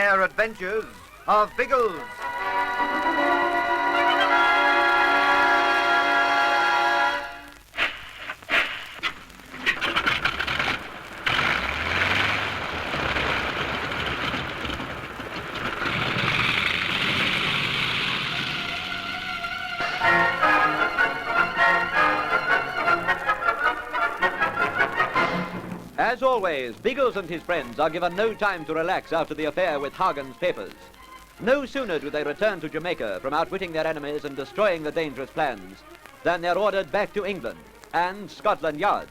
rare adventures of Biggles. As always, Biggles and his friends are given no time to relax after the affair with Hagen's papers. No sooner do they return to Jamaica from outwitting their enemies and destroying the dangerous plans than they're ordered back to England and Scotland Yard.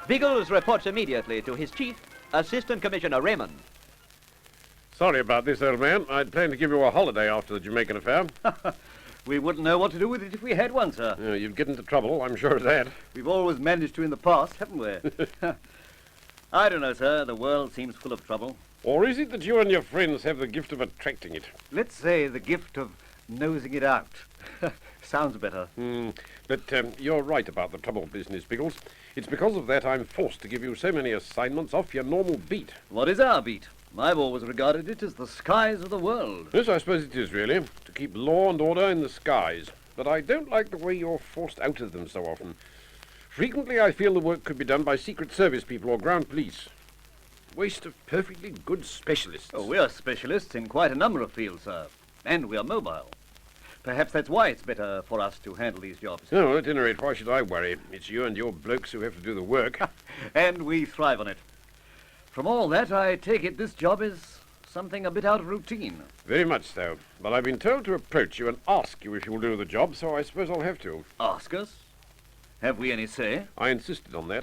Biggles reports immediately to his chief, Assistant Commissioner Raymond. Sorry about this, old man. I'd planned to give you a holiday after the Jamaican affair. We wouldn't know what to do with it if we had one, sir. You'd get into trouble, I'm sure of that. We've always managed to in the past, haven't we? I don't know, sir. The world seems full of trouble. Or is it that you and your friends have the gift of attracting it? Let's say the gift of nosing it out. Sounds better. But you're right about the trouble business, Biggles. It's because of that I'm forced to give you so many assignments off your normal beat. What is our beat? I've always regarded it as the skies of the world. Yes, I suppose it is, really, to keep law and order in the skies. But I don't like the way you're forced out of them so often. Frequently I feel the work could be done by Secret Service people or ground police. Waste of perfectly good specialists. Oh, we're specialists in quite a number of fields, sir. And we're mobile. Perhaps that's why it's better for us to handle these jobs. No, at any rate, why should I worry? It's you and your blokes who have to do the work. And we thrive on it. From all that, I take it this job is something a bit out of routine. Very much so. But I've been told to approach you and ask you if you'll do the job, so I suppose I'll have to. Ask us? Have we any say? I insisted on that.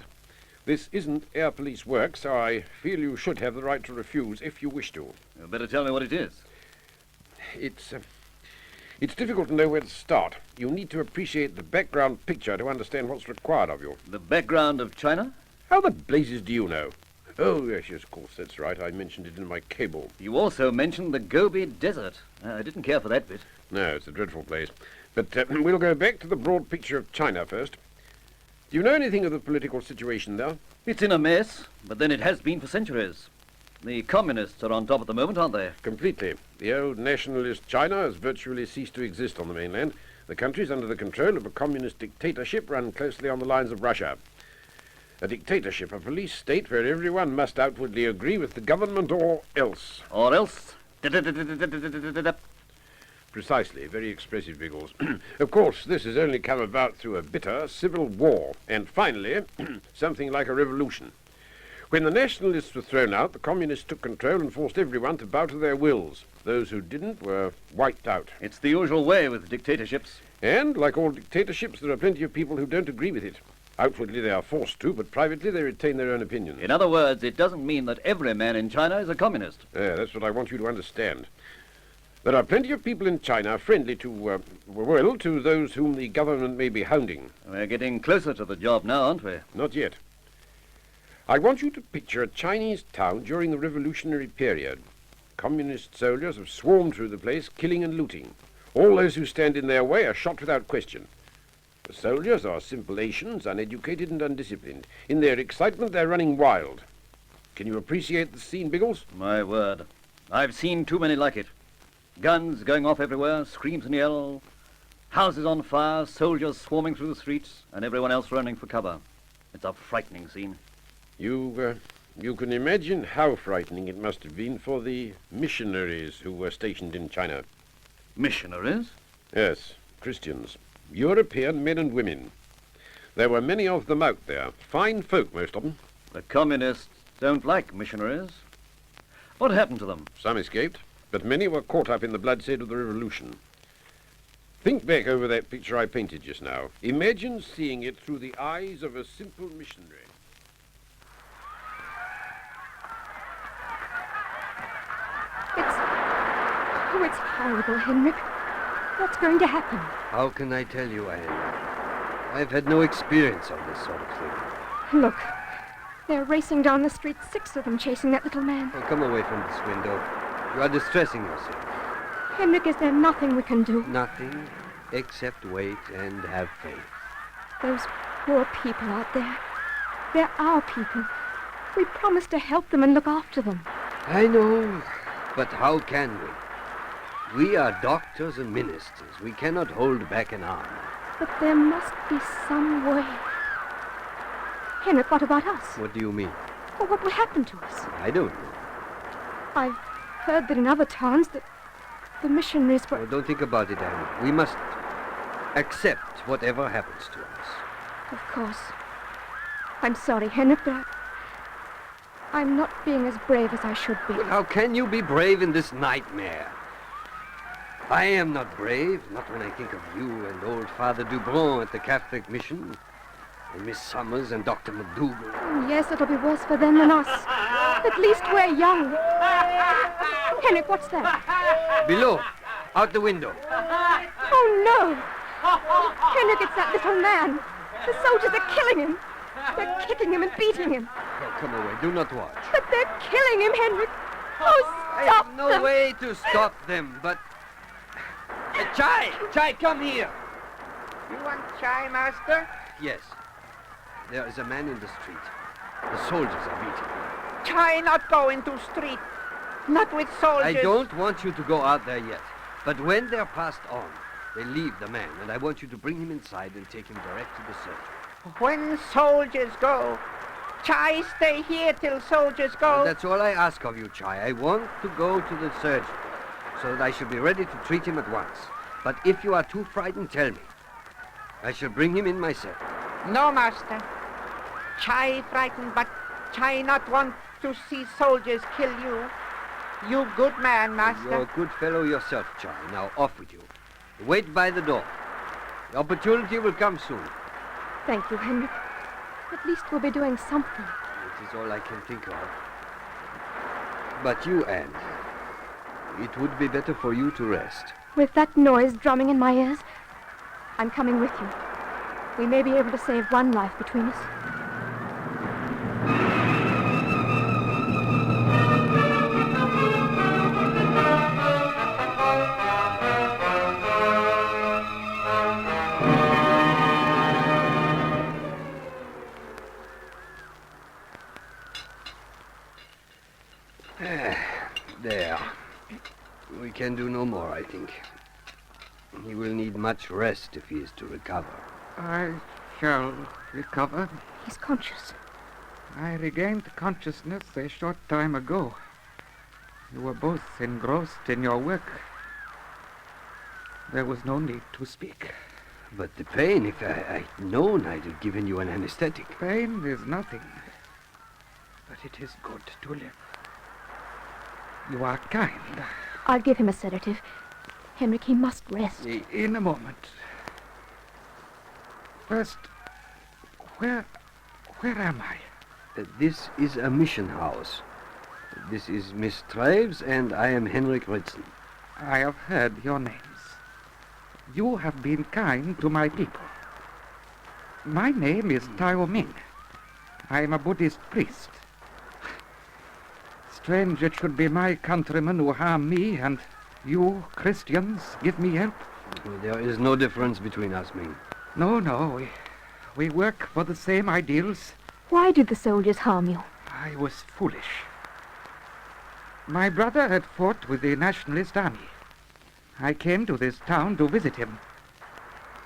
This isn't air police work, so I feel you should have the right to refuse if you wish to. You better tell me what it is. It's difficult to know where to start. You need to appreciate the background picture to understand what's required of you. The background of China? How the blazes do you know? Oh, yes, of course, that's right. I mentioned it in my cable. You also mentioned the Gobi Desert. I didn't care for that bit. No, it's a dreadful place. But we'll go back to the broad picture of China first. Do you know anything of the political situation there? It's in a mess, but then it has been for centuries. The communists are on top at the moment, aren't they? Completely. The old nationalist China has virtually ceased to exist on the mainland. The country's under the control of a communist dictatorship run closely on the lines of Russia. A dictatorship, a police state where everyone must outwardly agree with the government or else. Or else? Precisely. Very expressive, Biggles. Of course, this has only come about through a bitter civil war, and finally, something like a revolution. When the nationalists were thrown out, the communists took control and forced everyone to bow to their wills. Those who didn't were wiped out. It's the usual way with dictatorships. And, like all dictatorships, there are plenty of people who don't agree with it. Outwardly they are forced to, but privately they retain their own opinions. In other words, it doesn't mean that every man in China is a communist. Yeah, that's what I want you to understand. There are plenty of people in China friendly to those whom the government may be hounding. We're getting closer to the job now, aren't we? Not yet. I want you to picture a Chinese town during the revolutionary period. Communist soldiers have swarmed through the place, killing and looting. All those who stand in their way are shot without question. The soldiers are simple Asians, uneducated and undisciplined. In their excitement, they're running wild. Can you appreciate the scene, Biggles? My word. I've seen too many like it. Guns going off everywhere, screams and yells, houses on fire, soldiers swarming through the streets, and everyone else running for cover. It's a frightening scene. You can imagine how frightening it must have been for the missionaries who were stationed in China. Missionaries? Yes, Christians. European men and women. There were many of them out there. Fine folk, most of them. The communists don't like missionaries. What happened to them? Some escaped, but many were caught up in the bloodshed of the revolution. Think back over that picture I painted just now. Imagine seeing it through the eyes of a simple missionary. It's horrible, Henrik. What's going to happen? How can I tell you, Anne? I've had no experience of this sort of thing. Look, they're racing down the street, 6 of them chasing that little man. Oh, come away from this window. You are distressing yourself. Henrik, is there nothing we can do? Nothing except wait and have faith. Those poor people out there. They're our people. We promised to help them and look after them. I know. But how can we? We are doctors and ministers. We cannot hold back an army. But there must be some way. Henrik, what about us? What do you mean? Well, what will happen to us? I don't know. I've heard that in other towns that the missionaries were... Oh, don't think about it, Anne. We must accept whatever happens to us. Of course. I'm sorry, Henrik, but I'm not being as brave as I should be. Well, how can you be brave in this nightmare? I am not brave, not when I think of you and old Father Dubron at the Catholic mission, and Miss Summers and Dr. McDougal. Yes, it'll be worse for them than us. At least we're young. Henrik, what's that? Below, out the window. Oh, no! Henrik, it's that little man. The soldiers are killing him. They're kicking him and beating him. Oh, come away, do not watch. But they're killing him, Henrik. Oh, I stop have no them. way to stop them, but... Chai, come here. You want chai, master? Yes. There is a man in the street. The soldiers are beating him. Chai not go into street. Not with soldiers. I don't want you to go out there yet. But when they're passed on, they leave the man, and I want you to bring him inside and take him direct to the surgery. When soldiers go, Chai stay here till soldiers go. Well, that's all I ask of you, Chai. I want to go to the surgery so that I shall be ready to treat him at once. But if you are too frightened, tell me. I shall bring him in myself. No, master. Chai frightened, but Chai not want to see soldiers kill you. You good man, master. You're a good fellow yourself, Chai. Now, off with you. Wait by the door. The opportunity will come soon. Thank you, Henrik. At least we'll be doing something. It is all I can think of. But you, Anne, it would be better for you to rest. With that noise drumming in my ears, I'm coming with you. We may be able to save one life between us. There. We can do no more, I think. He will need much rest if he is to recover. I shall recover. He's conscious. I regained consciousness a short time ago. You were both engrossed in your work. There was no need to speak. But the pain, if I'd known, I'd have given you an anesthetic. Pain is nothing, but it is good to live. You are kind. I'll give him a sedative. Henrik, he must rest. In a moment. First, where am I? This is a mission house. This is Miss Treves, and I am Henrik Ritson. I have heard your names. You have been kind to my people. My name is Tao Ming. I am a Buddhist priest. Strange it should be my countrymen who harm me, and you, Christians, give me help. Well, there is no difference between us, Ming. No, we work for the same ideals. Why did the soldiers harm you? I was foolish. My brother had fought with the nationalist army. I came to this town to visit him,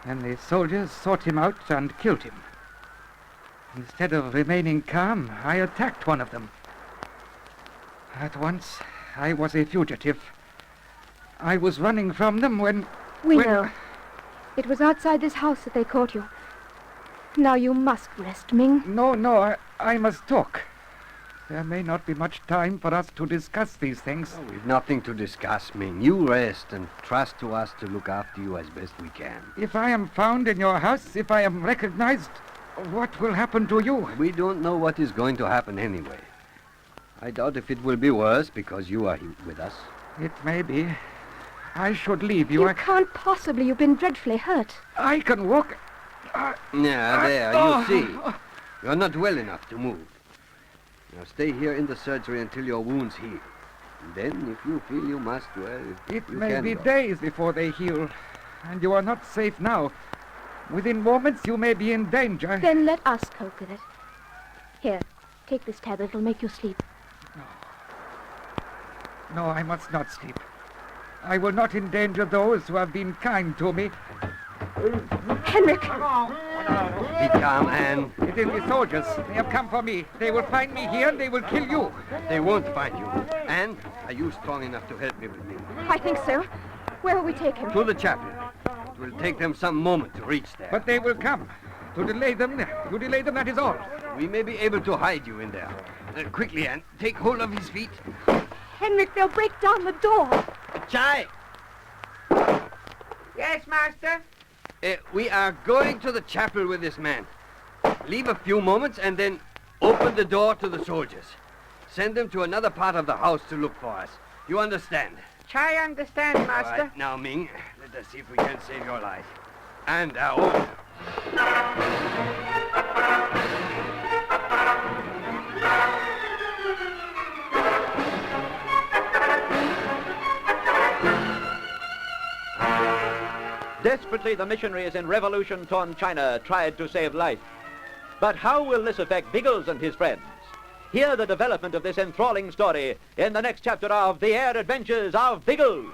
and the soldiers sought him out and killed him. Instead of remaining calm, I attacked one of them. At once, I was a fugitive. I was running from them when... We know. It was outside this house that they caught you. Now you must rest, Ming. No, I must talk. There may not be much time for us to discuss these things. Oh, we've nothing to discuss, Ming. You rest and trust to us to look after you as best we can. If I am found in your house, if I am recognized, what will happen to you? We don't know what is going to happen anyway. I doubt if it will be worse because you are with us. It may be. I should leave you. You can't possibly. You've been dreadfully hurt. I can walk. Yeah, there, you see. You're not well enough to move. Now stay here in the surgery until your wounds heal. And then, if you feel you must, well, It you may can be go. days before they heal, and you are not safe now. Within moments, you may be in danger. Then let us cope with it. Here, take this tablet. It'll make you sleep. No, I must not sleep. I will not endanger those who have been kind to me. Henrik! Be calm, Anne. It is the soldiers. They have come for me. They will find me here and they will kill you. They won't find you. Anne, are you strong enough to help me with me? I think so. Where will we take him? To the chapel. It will take them some moment to reach there. But they will come. To delay them, that is all. We may be able to hide you in there. Quickly, Anne, take hold of his feet. Henrik, they'll break down the door. Chai! Yes, master? We are going to the chapel with this man. Leave a few moments and then open the door to the soldiers. Send them to another part of the house to look for us. You understand? Chai understand, All master. right, now, Ming, let us see if we can save your life. And our own. Desperately, the missionaries in revolution-torn China tried to save life. But how will this affect Biggles and his friends? Hear the development of this enthralling story in the next chapter of The Air Adventures of Biggles.